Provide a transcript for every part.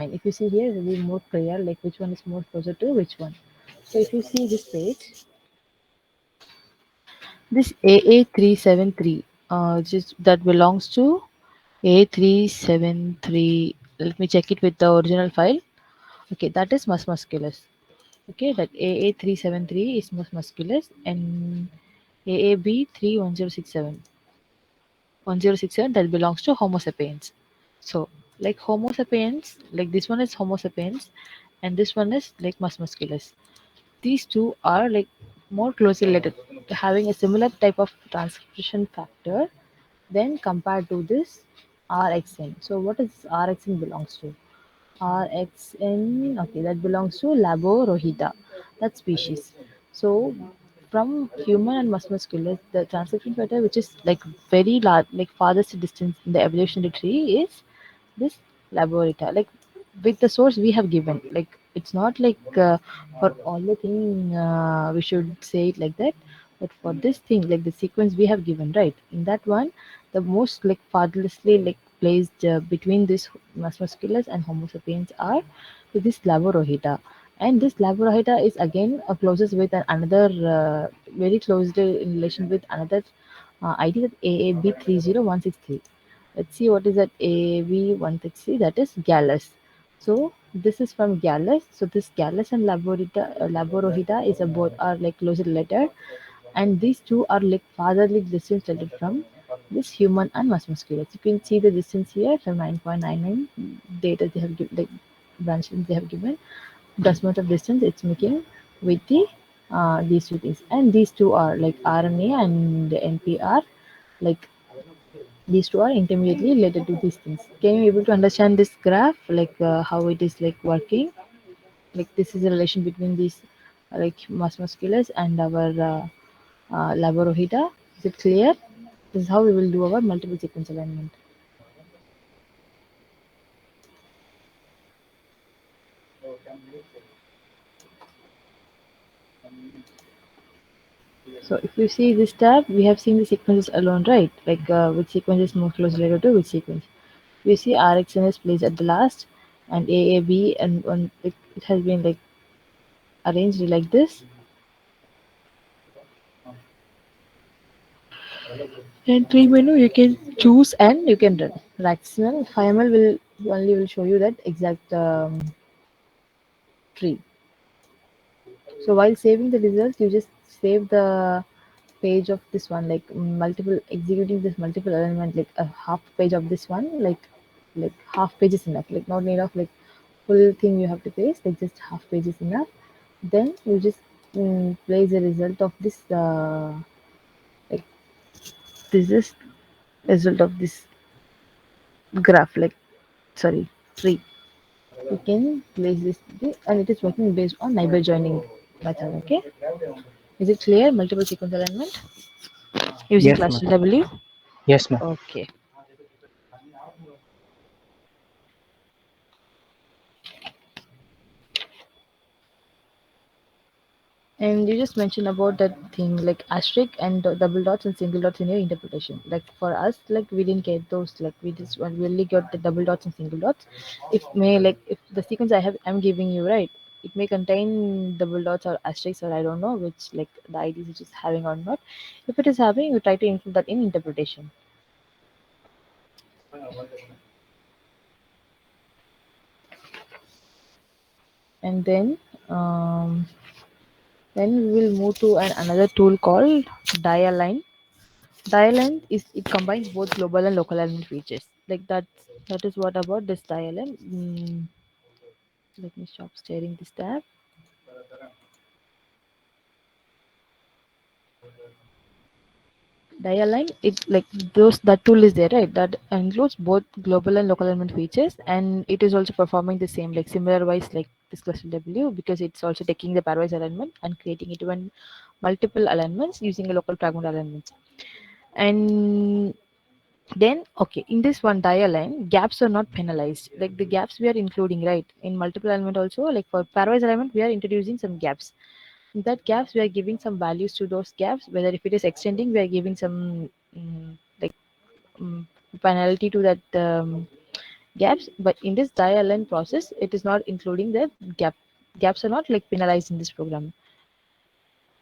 fine. If you see here, it will be more clear, like which one is more closer to which one. So if you see this page, this AA373, just that belongs to A373. Let me check it with the original file. Okay, that is mus musculus. Okay, that AA373 is mus musculus and AAB31067. 1067 that belongs to Homo sapiens. So, like Homo sapiens, like this one is Homo sapiens, and this one is like Mus musculus. These two are like more closely related, having a similar type of transcription factor then compared to this RXN. So, what is RXN belongs to? RXN, okay, that belongs to Laborohita, that species. So, from human and musculus, the transcription factor, which is like very large, like farthest distance in the evolutionary tree, is this Laborita. Like with the source we have given, like it's not like for all the thing we should say it like that, but for this thing, like the sequence we have given, right? In that one, the most like farthestly like placed between this musculus and Homo sapiens are this Laborohita. And this Laborohita is again closest with another very closely in relation with another ID, that AAB30163. Let's see what is that AAB163. That is Gallus. So this is from Gallus. So this Gallus and Laborohita is a both are like closely related, and these two are like fartherly distance related from this human and musculus. You can see the distance here from 9.99 data they have given, like branches they have given. That's much of distance it's making with the these two things, and these two are like RNA and NPR, like these two are intermediately related to these things. Can you able to understand this graph, like how it is like working? Like this is a relation between these like mus musculus and our Laborohita. Is it clear? This is how we will do our multiple sequence alignment. So if you see this tab, we have seen the sequences alone, right? Like which sequence is more closely related to which sequence. We see RxN is placed at the last, and AAB, and one it has been like arranged like this. And tree menu you can choose and you can run. Raxmal 5ml will only will show you that exact tree. So while saving the results, you just save the page of this one, like multiple executing this multiple element, like a half page of this one, like half page is enough, like not need of like full thing you have to paste, like just half page is enough. Then you just place the result of this like this is result of this graph, like sorry, tree. You can place this, and it is working based on neighbor joining method. Okay, is it clear? Multiple sequence alignment using Yes, ma'am. cluster W. Yes, ma'am. Okay. And you just mentioned about that thing like asterisk and double dots and single dots in your interpretation. Like for us, like we didn't get those. Like we only got the double dots and single dots. If may like if the sequence I'm giving you, right, it may contain double dots or asterisks, or I don't know which like the IDs which is having or not. If it is having, you try to include that in interpretation. And then we will move to another tool called Dialign. Dialign is it combines both global and local element features. Like that is what about this Dialign. Let me stop staring this tab. Dialign, it like those that tool is there, right? That includes both global and local element features, and it is also performing the same like similar wise like this cluster W, because it's also taking the pairwise alignment and creating it even multiple alignments using a local fragment alignments. And then okay, in this one dialign, gaps are not penalized. Like the gaps we are including, right, in multiple element also, like for pairwise alignment we are introducing some gaps. In that gaps we are giving some values to those gaps, whether if it is extending we are giving some like penalty to that gaps, but in this die-align process, it is not including the gap. Gaps are not like penalized in this program.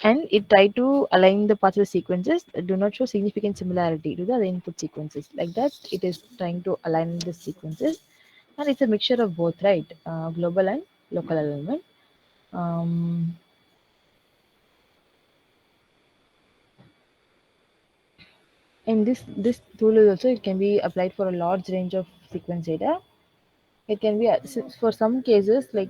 And it try to align the parts of the sequences that do not show significant similarity to the other input sequences. Like that, it is trying to align the sequences, and it's a mixture of both, right? Global and local alignment. Um, and this tool is also, it can be applied for a large range of sequence data. It can be for some cases like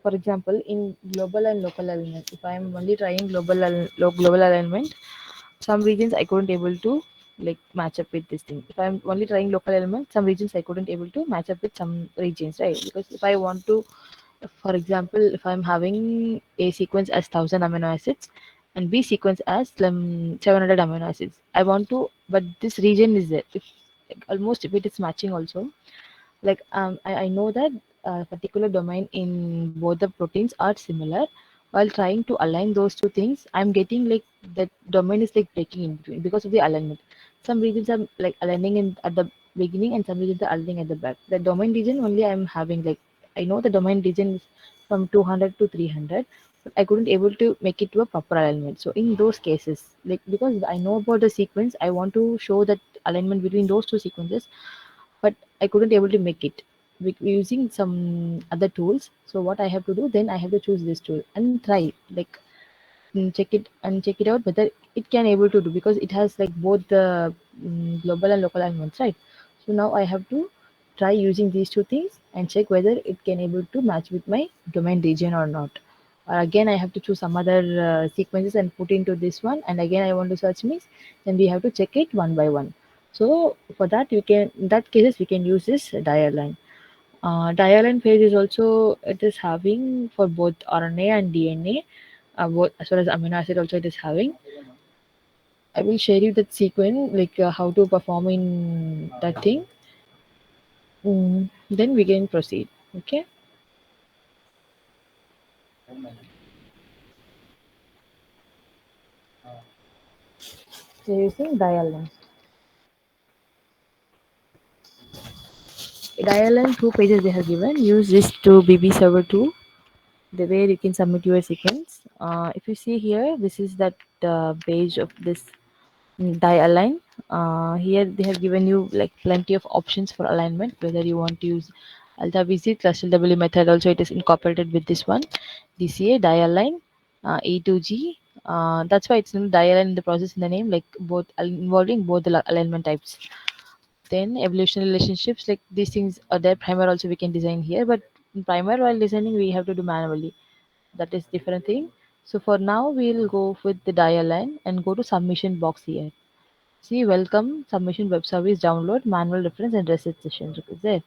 for example in global and local alignment. If I am only trying global alignment, some regions I couldn't able to like match up with this thing. If I'm only trying local element, some regions I couldn't able to match up with some regions, right? Because if I want to, for example, if I'm having a sequence as 1000 amino acids and B sequence as 700 amino acids, I want to, but this region is there. If like, almost if it is matching also, like I know that a particular domain in both the proteins are similar. While trying to align those two things, I'm getting like that domain is like breaking in between because of the alignment. Some regions are like aligning in at the beginning and some regions are aligning at the back. The domain region only I'm having like, I know the domain region is from 200 to 300, but I couldn't able to make it to a proper alignment. So in those cases, like because I know about the sequence, I want to show that alignment between those two sequences, but I couldn't able to make it using some other tools. So what I have to do, then I have to choose this tool and try like check it out whether it can able to do, because it has like both the global and local elements, right? So now I have to try using these two things and check whether it can able to match with my domain region or not. Or again, I have to choose some other sequences and put into this one, and again I want to search mix. Then we have to check it one by one. So for that, we can in that cases we can use this dialine. Dialine phase is also, it is having for both RNA and DNA, both as well as amino acid also it is having. I will share you that sequence, like how to perform in that thing. Then we can proceed. Okay. So using dialine. Dialine two pages they have given. Use this to BB server 2, the way you can submit your sequence. If you see here, this is that page of this die align. Here they have given you like plenty of options for alignment, whether you want to use alta vz cluster w method, also it is incorporated with this one. DCA die align, E2G, that's why it's named die align in the process in the name, like both involving both the alignment types. Then evolutionary relationships, like these things are there. Primer also we can design here, but in primer while designing we have to do manually. That is different thing. So for now we'll go with the die align and go to submission box here. See, welcome submission web service download manual reference and reset sessions is there.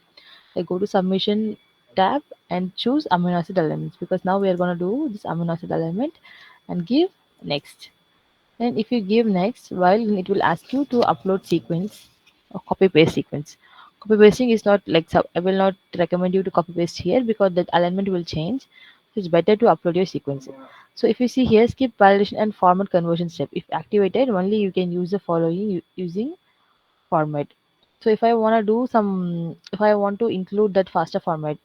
I go to submission tab and choose amino acid elements, because now we are going to do this amino acid element and give next. Then if you give next, while it will ask you to upload sequence or copy paste sequence. Copy pasting is not like I will not recommend you to copy paste here because that alignment will change. So it's better to upload your sequence. So if you see here, skip validation and format conversion step. If activated, only you can use the following using format. So if I want to do some, if I want to include that faster format,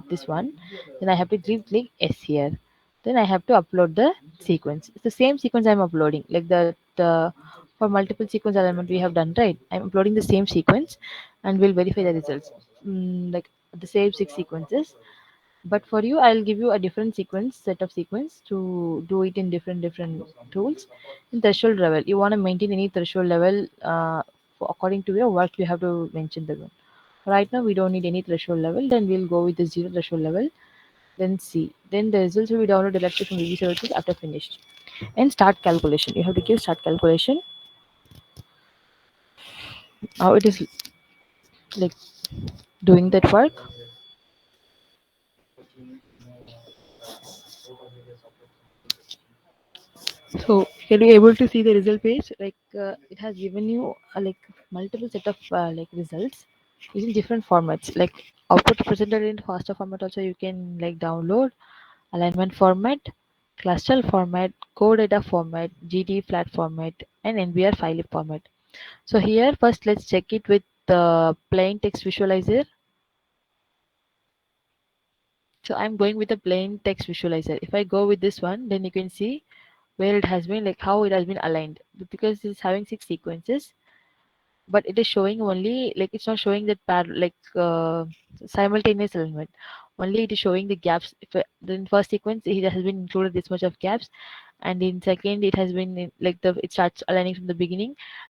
this one, then I have to click S here. Then I have to upload the sequence. It's the same sequence I'm uploading, like the for multiple sequence element we have done, right? I'm uploading the same sequence, and we'll verify the results. Like the same six sequences, but for you I'll give you a different sequence, set of sequence to do it in different tools. In threshold level, you want to maintain any threshold level, according to your work you have to mention the one. Right now we don't need any threshold level, then we'll go with the zero threshold level. Then see, then the results will be downloaded directly from VB services after finished. And start calculation, you have to give start calculation. How it is like doing that work. So can you able to see the result page? Like it has given you like multiple set of like results using different formats. Like output presented in faster format. Also you can like download alignment format, cluster format, core data format, GD flat format, and NBR file format. So here first let's check it with the plain text visualizer. So I'm going with the plain text visualizer. If I go with this one, then you can see where it has been, like how it has been aligned, because it's having 6 sequences, but it is showing only, like it's not showing that simultaneous alignment. Only it is showing the gaps. If then first sequence it has been included this much of gaps, and in second it has been like it starts aligning from the beginning,